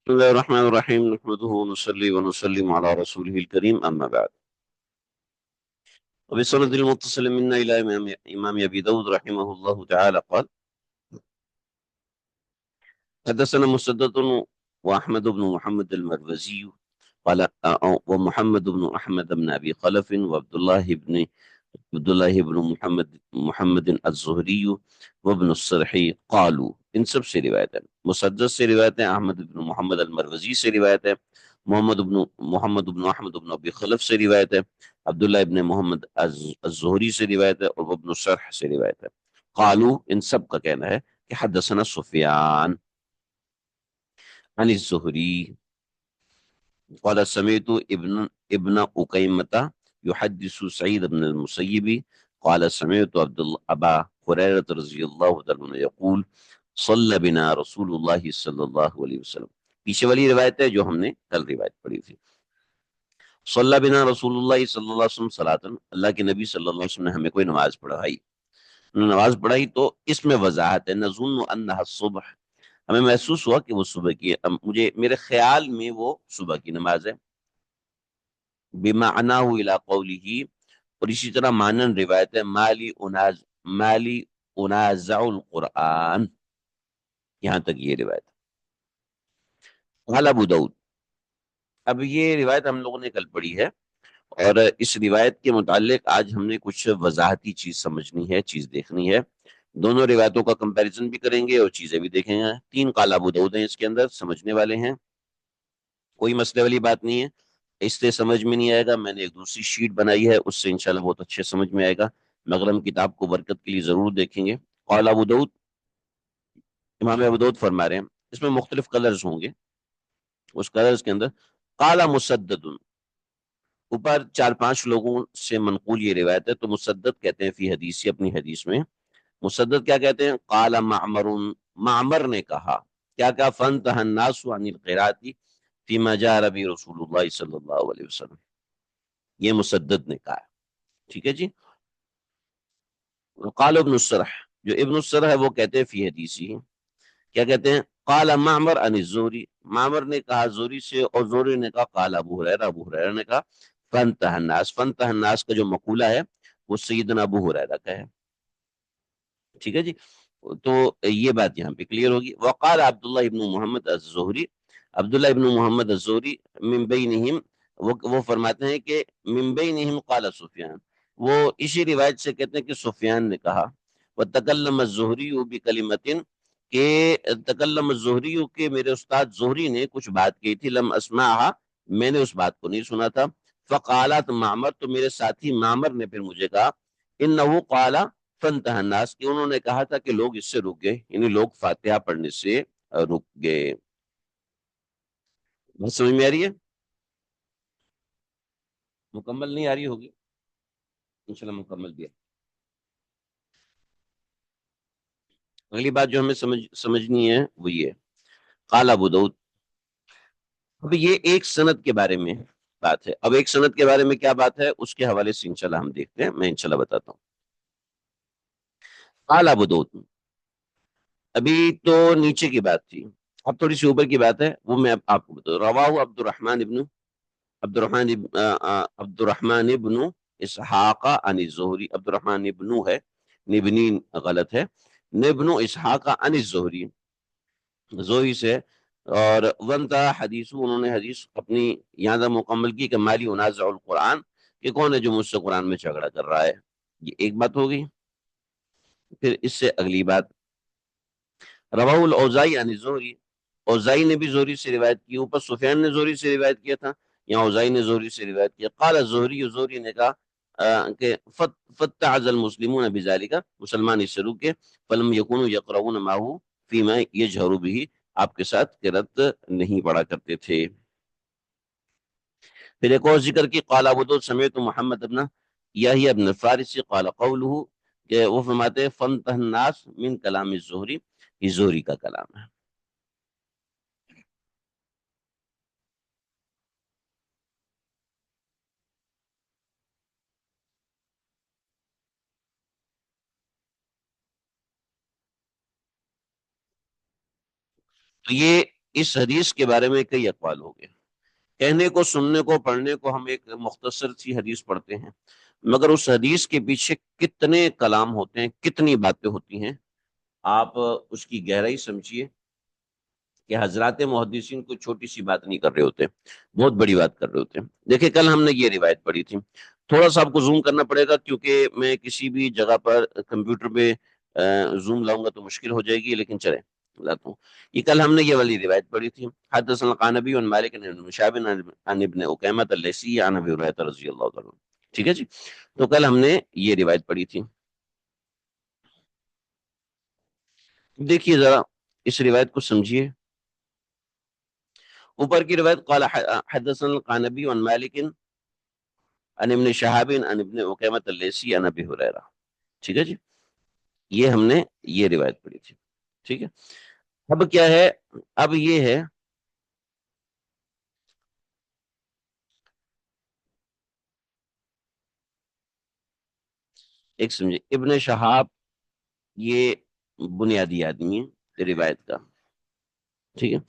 بسم الله الرحمن الرحيم نحمده ونصلي ونسلم على رسوله الكريم أما بعد. وبسند المتصل منا إلى إمام أبي داود رحمه الله تعالى قال: حدثنا مسدد وأحمد بن محمد المروزي قال ومحمد بن أحمد بن أبي خلف وعبد الله بن محمد الزهري وابن الصرحي قالوا. ان سب سے روایت ہے، مسدد سے روایت ہے، احمد بن محمد المروزی سے روایت ہے، محمد بن احمد بن ابی خلف سے روایت ہے، عبداللہ ابن محمد الزہری سے روایت ہے اور ابن الصرح سے روایت ہے۔ قالو، ان سب کا کہنا ہے کہ حدثنا سفیان عن الزہری قال سمعت ابن أقيمة يحدث سعيد بن المسيب قال سمعت أبا هريرة رضي الله تعالى عنه يقول صلى بنا رسول الله صلی اللہ علیہ وسلم۔ پیچھے والی روایت ہے جو ہم نے کل روایت پڑھی تھی۔ صلی بنا رسول اللہ صلی اللہ علیہ وسلم صلاۃً، اللہ کے نبی صلی اللہ علیہ وسلم نے ہمیں کوئی نماز پڑھائی۔ نماز پڑھائی تو اس میں وضاحت ہے، نظن انها الصبح، ہمیں محسوس ہوا کہ وہ صبح کی ہے، مجھے میرے خیال میں وہ صبح کی نماز ہے۔ بمعناه الى قوله، اور اسی طرح مانن روایت ہے مالی انازع القرآن، یہاں تک یہ روایت قال ابو داود۔ اب یہ روایت ہم لوگوں نے کل پڑھی ہے، اور اس روایت کے متعلق آج ہم نے کچھ وضاحتی چیز سمجھنی ہے، چیز دیکھنی ہے۔ دونوں روایتوں کا کمپیریزن بھی کریں گے اور چیزیں بھی دیکھیں گے۔ 3 قال ابو داود ہیں اس کے اندر، سمجھنے والے ہیں، کوئی مسئلے والی بات نہیں ہے۔ اس سے سمجھ میں نہیں آئے گا، میں نے ایک دوسری شیٹ بنائی ہے، اس سے انشاءاللہ بہت اچھے سمجھ میں آئے گا، مگر ہم کتاب کو برکت کے لیے ضرور دیکھیں گے۔ قال ابو داود، امام ابو داود فرما رہے ہیں، اس میں مختلف کلرز ہوں گے، اس کلرز کے اندر قال مسدد، اوپر 4-5 لوگوں سے منقول یہ روایت ہے، تو مسدد کہتے ہیں فی حدیثی، اپنی حدیث میں مسدد کیا کہتے ہیں؟ قال معمر، معمر نے کہا، کیا کہا؟ فانتهى الناس عن القراءة فيما جاء به رسول اللہ صلی اللہ علیہ وسلم، یہ مسدد نے کہا، ٹھیک ہے جی۔ قال ابن السرح، جو ابن السرح ہے وہ کہتے ہیں فی حدیثی، کیا کہتے ہیں؟ قال معمر عن الزہری، معمر نے کہا زہری سے، اور زہری نے کہا قال ابو ہریرہ، ابو ہریرہ نے کہا فانتهى الناس، فانتهى الناس کا جو مقولہ ہے وہ سیدنا ابو ہریرہ کا ہے، ٹھیک ہے جی۔ تو یہ بات یہاں پہ کلیئر ہوگی۔ وقال عبداللہ ابن محمد الزہری، عبداللہ ابن محمد الزہری من بینہم، وہ فرماتے ہیں کہ من بینہم قال سفیان، وہ اسی روایت سے کہتے ہیں کہ سفیان نے کہا۔ وتکلم الزہری بکلمۃ، کہ تکلم الزہری، کہ میرے استاد زہری نے کچھ بات کی تھی، لم اسمعها، میں نے اس بات کو نہیں سنا تھا۔ فقالت معمر، تو میرے ساتھی معمر نے پھر مجھے کہا، انه قال فانتهى الناس، کہ انہوں نے کہا تھا کہ لوگ اس سے رک گئے، یعنی لوگ فاتحہ پڑھنے سے رک گئے۔ بات سمجھ میں آ رہی ہے؟ مکمل نہیں آ رہی ہوگی، انشاءاللہ مکمل بھی ہے۔ اگلی بات جو ہمیں سمجھنی ہے وہ یہ قال ابو داؤد۔ اب یہ ایک سند کے بارے میں بات ہے، اب ایک سند کے بارے میں کیا بات ہے اس کے حوالے سے انشاءاللہ ہم دیکھتے ہیں، میں انشاءاللہ بتاتا ہوں۔ قال ابو داؤد، ابھی تو نیچے کی بات تھی، اب تھوڑی سی اوپر کی بات ہے، وہ میں آپ کو بتاؤں۔ رواہ عبد الرحمن ابن اسحاق عن الزہری، عبد الرحمن ابن ہے، نبنی غلط ہے، نبن اسحاق عن الزہری، زہری سے، اور ونتا حدیث، انہوں نے حدیث اپنی یہاں تک مکمل کی کہ مالی انازع القرآن، کہ کون ہے جو مجھ سے قرآن میں جھگڑا کر رہا ہے، یہ ایک بات ہوگی۔ پھر اس سے اگلی بات، رواہ الاوزاعی عن الزہری، اوزائی نے بھی زہری سے روایت کی، اوپر سفیان نے زہری سے روایت کیا تھا، یہاں اوزائی نے زہری سے روایت کیا۔ قال الزہری، زہری نے کہا کہ فتعز المسلمون بذلك، مسلمان اس سے روکے، فلم یکونوا یقرؤون معه فيما يجهر به، آپ کے ساتھ قرات نہیں پڑھا کرتے تھے۔ پھر ایک اور ذکر کی، قال ابو داؤد سمعت محمد ابن یحیی ابن فارس قال قوله، کہ وہ فرماتے ہیں فانتهى الناس من کلام الزہری، یہ زہری کا کلام ہے۔ تو یہ اس حدیث کے بارے میں کئی اقوال ہو گئے. کہنے کو، سننے کو، پڑھنے کو ہم ایک مختصر سی حدیث پڑھتے ہیں، مگر اس حدیث کے پیچھے کتنے کلام ہوتے ہیں، کتنی باتیں ہوتی ہیں. آپ اس کی گہرائی سمجھیے کہ حضرات محدثین کو چھوٹی سی بات نہیں کر رہے ہوتے، بہت بڑی بات کر رہے ہوتے ہیں. دیکھیں کل ہم نے یہ روایت پڑھی تھی، تھوڑا سا آپ کو زوم کرنا پڑے گا کیونکہ میں کسی بھی جگہ پر کمپیوٹر پہ زوم لاؤں گا تو مشکل ہو جائے گی، لیکن چلیں لاتا ہوں. یہ کل ہم نے یہ والی روایت پڑھی تھی، حدثنا القعنبی عن مالک بن شہاب عن ابن اقیمہ اللیثی عن ابی ہریرہ رضی اللہ تعالی عنہ. ٹھیک ہے جی. تو کل ہم نے یہ روایت پڑھی تھی. دیکھیے ذرا اس روایت کو سمجھیے. اوپر کی روایت قال حدثنا القعنبی عن مالک عن ابن شہاب عن ابن اقیمہ اللیثی عن ابی ہریرہ. ٹھیک ہے جی. یہ ہم نے یہ روایت پڑھی تھی. ٹھیک ہے. اب کیا ہے، اب یہ ہے ایک سمجھے، ابن شہاب یہ بنیادی آدمی ہے روایت کا. ٹھیک ہے.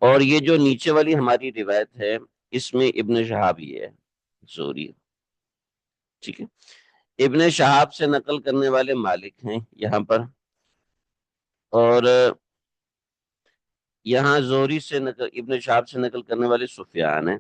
اور یہ جو نیچے والی ہماری روایت ہے اس میں ابن شہاب یہ ہے زہری. ٹھیک ہے. ابن شہاب سے نقل کرنے والے مالک ہیں یہاں پر، اور یہاں زہری سے نقل، ابن شہاب سے نقل کرنے والے سفیان ہیں.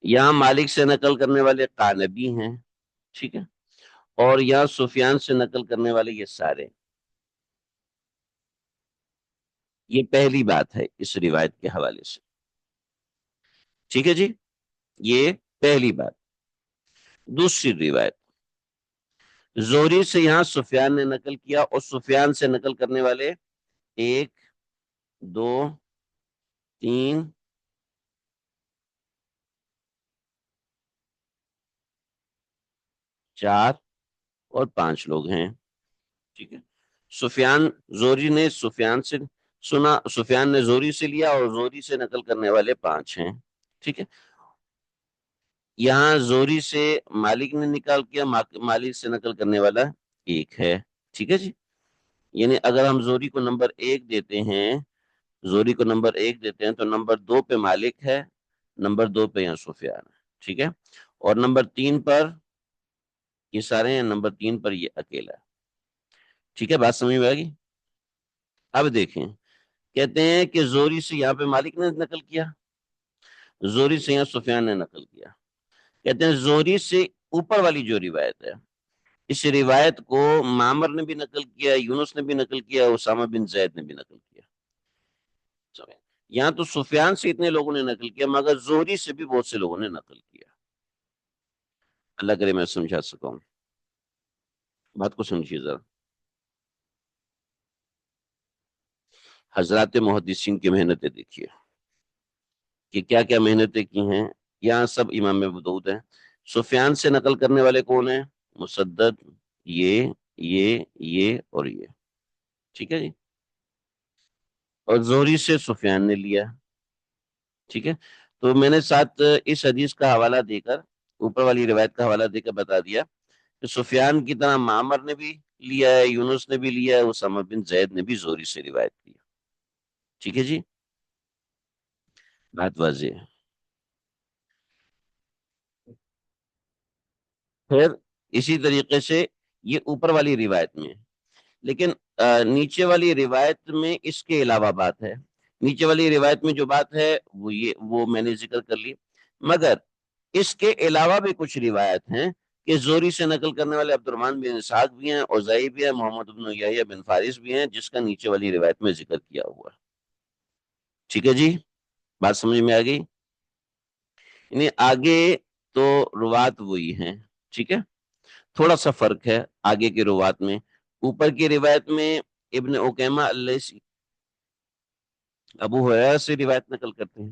یہاں مالک سے نقل کرنے والے قعنبی ہیں. ٹھیک ہے. اور یہاں سفیان سے نقل کرنے والے یہ سارے. یہ پہلی بات ہے اس روایت کے حوالے سے. ٹھیک ہے جی. یہ پہلی بات. دوسری روایت، زہری سے یہاں سفیان نے نقل کیا، اور سفیان سے نقل کرنے والے ایک، دو، تین، چار اور پانچ لوگ ہیں. ٹھیک ہے. سفیان، زہری نے سفیان سے سنا، سفیان نے زہری سے لیا، اور زہری سے نقل کرنے والے پانچ ہیں. ٹھیک ہے. یہاں زہری سے مالک نے نکال کیا، مالک سے نقل کرنے والا ایک ہے. ٹھیک ہے جی. یعنی اگر ہم زہری کو نمبر ایک دیتے ہیں، زہری کو نمبر ایک دیتے ہیں تو نمبر دو پہ مالک ہے، نمبر دو پہ یہاں سفیان ہے. ٹھیک ہے. اور نمبر تین پر یہ سارے ہیں، نمبر تین پر یہ اکیلا ہے. ٹھیک ہے. بات سمجھ میں آ گئی. اب دیکھیں، کہتے ہیں کہ زہری سے یہاں پہ مالک نے نقل کیا، زہری سے یہاں سفیان نے نقل کیا. کہتے ہیں زہری سے اوپر والی جو روایت ہے، اس روایت کو معمر نے بھی نقل کیا، یونس نے بھی نقل کیا، اسامہ بن زید نے بھی نقل کیا. یہاں تو سفیان سے اتنے لوگوں نے نقل کیا، مگر زہری سے بھی بہت سے لوگوں نے نقل کیا. اللہ کرے میں سمجھا سکوں. بات کو سمجھیے ذرا. حضرات محدثین کی محنتیں دیکھیے کہ کیا کیا محنتیں کی ہیں. یہاں سب امام ابو داؤد ہیں. سفیان سے نقل کرنے والے کون ہیں؟ مسدد، یہ اور یہ. ٹھیک ہے جی. اور زہری سے سفیان نے لیا. ٹھیک ہے. تو میں نے ساتھ اس حدیث کا حوالہ دے کر، اوپر والی روایت کا حوالہ دے کر بتا دیا کہ سفیان کی طرح معمر نے بھی لیا ہے، یونس نے بھی لیا ہے، اسامہ بن زید نے بھی زہری سے روایت کی. ٹھیک ہے جی. بات واضح ہے. پھر اسی طریقے سے یہ اوپر والی روایت میں، لیکن نیچے والی روایت میں اس کے علاوہ بات ہے. نیچے والی روایت میں جو بات ہے وہ میں نے ذکر کر لی، مگر اس کے علاوہ بھی کچھ روایت ہیں کہ زہری سے نقل کرنے والے عبد الرحمن بن اسحاق بھی ہیں، اوزائی بھی ہیں، محمد بن یحییٰ بن فارس بھی ہیں، جس کا نیچے والی روایت میں ذکر کیا ہوا ہے. ٹھیک ہے جی. بات سمجھ میں آ گئی. یعنی آگے تو روات وہی ہیں. ٹھیک ہے. تھوڑا سا فرق ہے آگے کے روات میں. اوپر کی روایت میں ابن اقیمہ اللیثی ابو ہریرہ سے روایت نقل کرتے ہیں.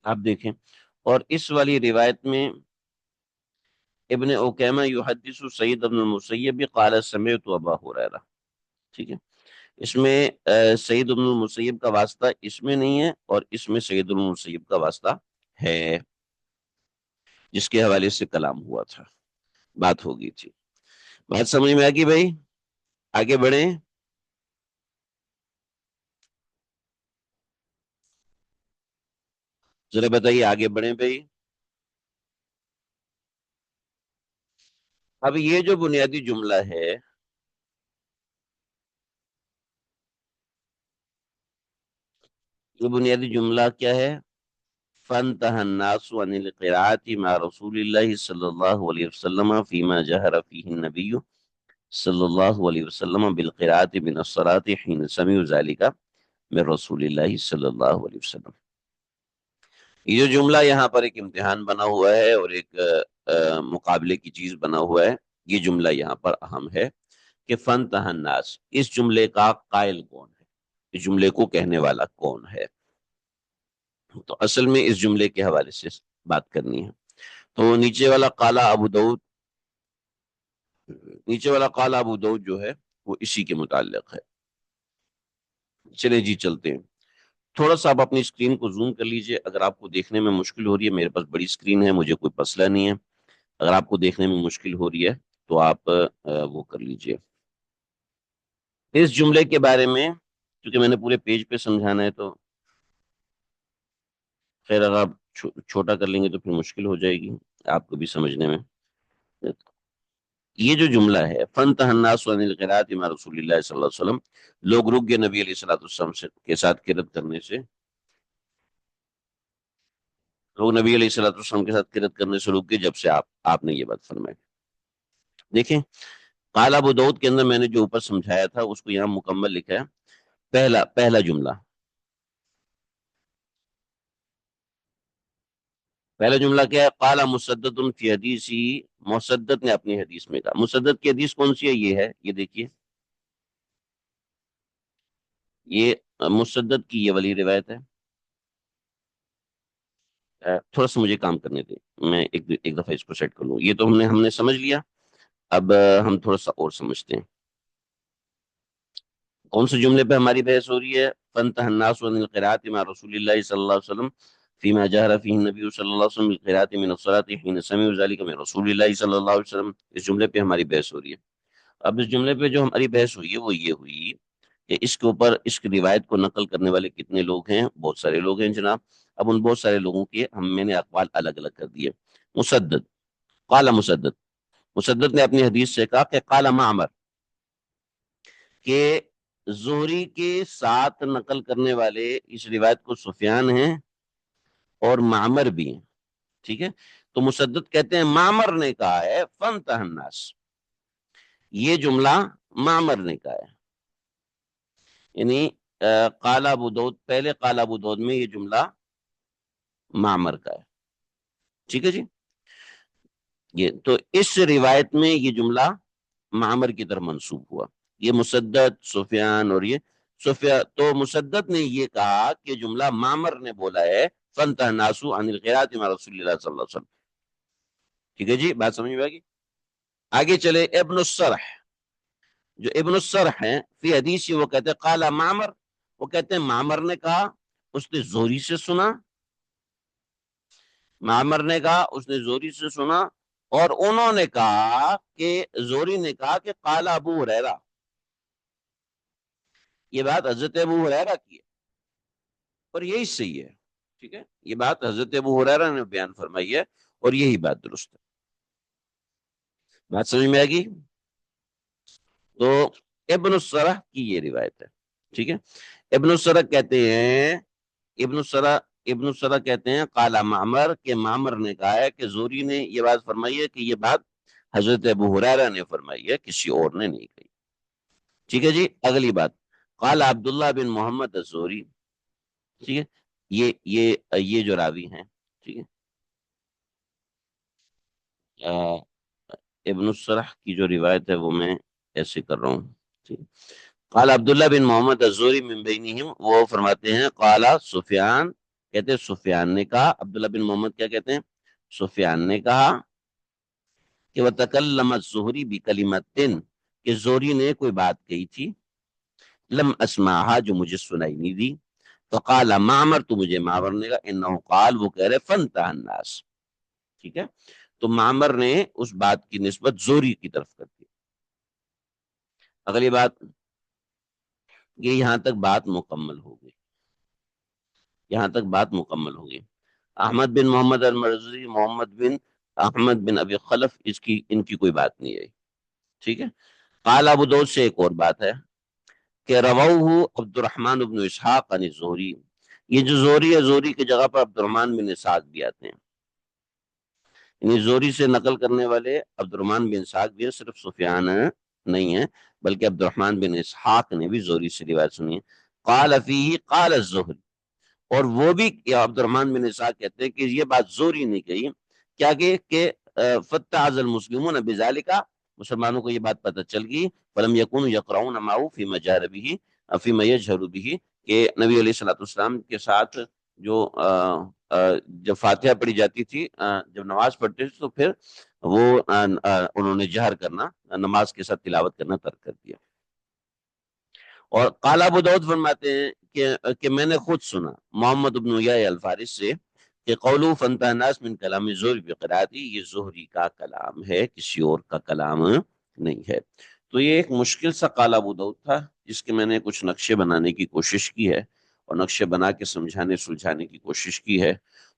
آپ دیکھیں. اور اس والی روایت میں ابن اقیمہ یحدث سعید بن المسیب قال سمعت ابا ہریرہ. ٹھیک ہے. اس میں سعید بن المسیب کا واسطہ اس میں نہیں ہے، اور اس میں سعید بن المسیب کا واسطہ ہے، جس کے حوالے سے کلام ہوا تھا، بات ہوگی تھی. بات سمجھ میں آ گئی بھائی. آگے بڑھیں. ذرا بتائیے، آگے بڑھیں بھائی. اب یہ جو بنیادی جملہ ہے، یہ بنیادی جملہ کیا ہے؟ فَانْتَهَى النَّاسُ عَنِ الْقِرَاءَةِ مَعَ رَسُولِ اللَّهِ صلی اللہ علیہ وسلم فِيمَا جَهَرَ فِيهِ النَّبِيُّ صلی اللہ علیہ وسلم بالقراءة من الصلاة حين سمعوا ذلك من رسول اللہ صلی اللہ علیہ وسلم. یہ جو جملہ یہاں پر ایک امتحان بنا ہوا ہے اور ایک مقابلے کی چیز بنا ہوا ہے. یہ جملہ یہاں پر اہم ہے کہ فَانْتَهَى النَّاسُ، اس جملے کا قائل کون ہے، اس جملے کو کہنے والا کون ہے. تو اصل میں اس جملے کے حوالے سے بات کرنی ہے. تو نیچے والا قال ابو داؤد، نیچے والا قال ابو داؤد جو ہے وہ اسی کے متعلق ہے. چلے جی چلتے ہیں. تھوڑا سا آپ اپنی اسکرین کو زوم کر لیجئے. اگر آپ کو دیکھنے میں مشکل ہو رہی ہے، میرے پاس بڑی اسکرین ہے، مجھے کوئی مسئلہ نہیں ہے. اگر آپ کو دیکھنے میں مشکل ہو رہی ہے تو آپ وہ کر لیجئے. اس جملے کے بارے میں کیونکہ میں نے پورے پیج پہ سمجھانا ہے، تو خیر اگر آپ چھوٹا کر لیں گے تو پھر مشکل ہو جائے گی آپ کو بھی سمجھنے میں. یہ جو جملہ ہے فَانْتَهَى النَّاسُ عَنِ الْقِرَاءَةِ مَعَ رَسُولِ اللَّهِ صلی اللہ علیہ وسلم، لوگ رک گئے نبی علیہ الصلوۃ والسلام کے ساتھ قرات کرنے سے، لوگ نبی علیہ الصلوۃ والسلام کے ساتھ قرات کرنے سے رک گئے جب سے آپ نے یہ بات فرمائی. دیکھیں قال ابو داؤد کے اندر میں نے جو اوپر سمجھایا تھا اس کو یہاں مکمل لکھا ہے. پہلا جملہ، پہلا جملہ کیا ہے؟ قال مسدد فی حدیثی، مسدد نے اپنی حدیث میں کہا. مسدد کی حدیث کون سی ہے؟ یہ ہے، یہ دیکھیے، یہ مسدد کی یہ والی روایت ہے. تھوڑا سا مجھے کام کرنے دیں، میں ایک دفعہ اس کو سیٹ کر لوں. یہ تو ہم نے سمجھ لیا. اب ہم تھوڑا سا اور سمجھتے ہیں. کون سے جملے پہ ہماری بحث ہو رہی ہے؟ فَانْتَهَى النَّاسُ عَنِ الْقِرَاءَةِ مَعَ رَسُولِ اللَّهِ صلی اللہ علیہ وسلم فِيمَا جَهَرَ فِيهِ النَّبِيُّ صلی اللہ علیہ وسلم بِالْقِرَاءَةِ مِنَ الصَّلَاةِ حِينَ سَمِعُوا ذَلِكَ مِنْ رَسُولِ اللَّهِ صلی اللہ علیہ وسلم. اس جملے پہ ہماری بحث ہو رہی ہے. اب اس جملے پہ جو ہماری بحث ہوئی ہے وہ یہ ہوئی کہ اس کے اوپر اس کی روایت کو نقل کرنے والے کتنے لوگ ہیں؟ بہت سارے لوگ ہیں جناب. اب ان بہت سارے لوگوں کے میں نے اقوال الگ الگ کر دیے. مسدد، قال مسدد، مسدد نے اپنی حدیث سے کہا کہ قال معمر، کہ زہری کے ساتھ نقل کرنے والے اس روایت کو سفیان ہیں اور معمر بھی ہیں. ٹھیک ہے. تو مسدد کہتے ہیں معمر نے کہا ہے فَانْتَهَى النَّاسُ، یہ جملہ معمر نے کہا ہے. یعنی قال ابو داؤد، پہلے قال ابو داؤد میں یہ جملہ معمر کا ہے. ٹھیک ہے جی. یہ تو اس روایت میں یہ جملہ معمر کی طرف منسوب ہوا. یہ مسدد، سفیان اور یہ سفیان. تو مسدد نے یہ کہا کہ جملہ معمر نے بولا ہے فَانْتَهَى النَّاسُ عَنِ الْقِرَاءَةِ مَعَ رَسُولِ اللَّهِ صلی اللہ علیہ وسلم. ٹھیک ہے جی، بات سمجھ میں آ گئی. آگے چلے. ابن السرح، جو ابن السرح ہیں فی حدیث، وہ کہتے ہیں قال معمر، وہ کہتے ہیں معمر نے کہا، اس نے زہری سے سنا. معمر نے کہا اس نے زہری سے سنا، اور انہوں نے کہا کہ زہری نے کہا کہ قال ابو ہریرہ، یہ بات حضرت ابو ہریرہ کی ہے اور یہی صحیح ہے. ٹھیک ہے، یہ بات حضرت ابو ہریرہ نے بیان فرمائی ہے اور یہی بات درست ہے. بات سمجھ میں آ گئی. تو ابن السرح کی یہ روایت ہے. ٹھیک ہے. ابن السرح کہتے ہیں، ابن السرح کہتے ہیں قال معمر، کہ معمر نے کہا ہے کہ زوری نے یہ بات فرمائی ہے کہ یہ بات حضرت ابو ہریرہ نے فرمائی ہے، کسی اور نے نہیں کہی. ٹھیک ہے جی. اگلی بات، قال عبداللہ بن محمد الزہری. ٹھیک ہے. یہ جو راوی ہیں، ٹھیک ہے، ابن السرح کی جو روایت ہے وہ میں ایسے کر رہا ہوں. ٹھیک ہے. قال عبداللہ بن محمد الزہری من بینہم، وہ فرماتے ہیں قال سفیان، کہتے ہیں سفیان نے کہا. عبداللہ بن محمد کیا کہتے ہیں؟ سفیان نے کہا کہ وَتَكَلَّمَ الزُّهْرِي بِكَلِمَةٍ، کہ زہری نے کوئی بات کہی تھی، لم اسمعها، جو مجھے سنائی نہیں دی. فقال معمر، تو مجھے معمر نے کہا انه قال، وہ کہہ رہے فَانْتَهَى النَّاسُ. ٹھیک ہے. تو معمر نے اس بات کی نسبت زہری کی طرف کر دی. اگلی بات، یہ یہاں تک بات مکمل ہو گئی، یہاں تک بات مکمل ہو گئی. احمد بن محمد المرزوی، محمد بن احمد بن ابی خلف، ان کی کوئی بات نہیں ہے، ٹھیک ہے۔ قال ابو داؤد سے ایک اور بات ہے کہ رواه عبد الرحمن بن اسحاق عن الزہری، یہ جو زہری ہے، زہری کی جگہ پر عبد الرحمن بن اسحاق بھی آتے ہیں، یعنی زہری سے نقل کرنے والے عبد الرحمن بن اسحاق بھی ہیں، صرف سفیان نہیں ہے، بلکہ عبد الرحمن بن اسحاق نے بھی زہری سے روایت سنی ہے۔ قال فیہ قال الزہری، اور وہ بھی عبد الرحمن بن اسحاق کہتے ہیں کہ یہ بات زوری نہیں کہی، کیا کہ فتعظ المسلمون بذالک، مسلمانوں کو یہ بات پتہ چل گئی، فلم یکونوا یقرؤون معه فیما جهر به فیما یجهر به، کہ نبی علیہ الصلوۃ والسلام کے ساتھ جو جب فاتحہ پڑھی جاتی تھی، جب نماز پڑھتے تھے، تو پھر وہ انہوں نے جہر کرنا، نماز کے ساتھ تلاوت کرنا ترک کر دیا۔ اور قال ابو داؤد فرماتے ہیں کہ میں نے خود سنا محمد بن یحییٰ الفارس سے کہ قولو فانتہى الناس من کلام الزہری بقراءتی، یہ زہری کا کلام ہے، کسی اور کا کلام نہیں ہے۔ تو یہ ایک مشکل سا قال ابو داؤد تھا، جس کے میں نے کچھ نقشے بنانے کی کوشش کی ہے، اور نقشے بنا کے سمجھانے سلجھانے کی کوشش کی ہے۔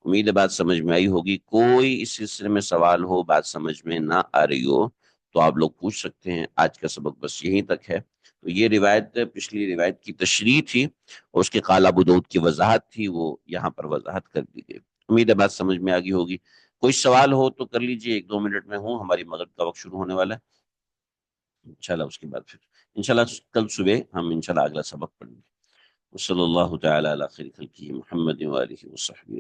امید ہے بات سمجھ میں آئی ہوگی۔ کوئی اس سلسلے میں سوال ہو، بات سمجھ میں نہ آ رہی ہو، تو آپ لوگ پوچھ سکتے ہیں۔ آج کا سبق بس یہیں تک ہے۔ تو یہ روایت پچھلی روایت کی تشریح تھی، اور اس کے قال ابو داؤد کی وضاحت تھی، وہ یہاں پر وضاحت کر دی گئی۔ امید ہے بات سمجھ میں آگی ہوگی۔ کوئی سوال ہو تو کر لیجئے، 1-2 منٹ میں ہوں، ہماری مغرب کا وقت شروع ہونے والا ہے انشاءاللہ۔ اس کے بعد پھر انشاءاللہ کل صبح ہم انشاءاللہ اگلا سبق پڑھیں گے۔ صلی اللہ تعالی علی خیر خلقہ محمد وآلہ وصحبہ۔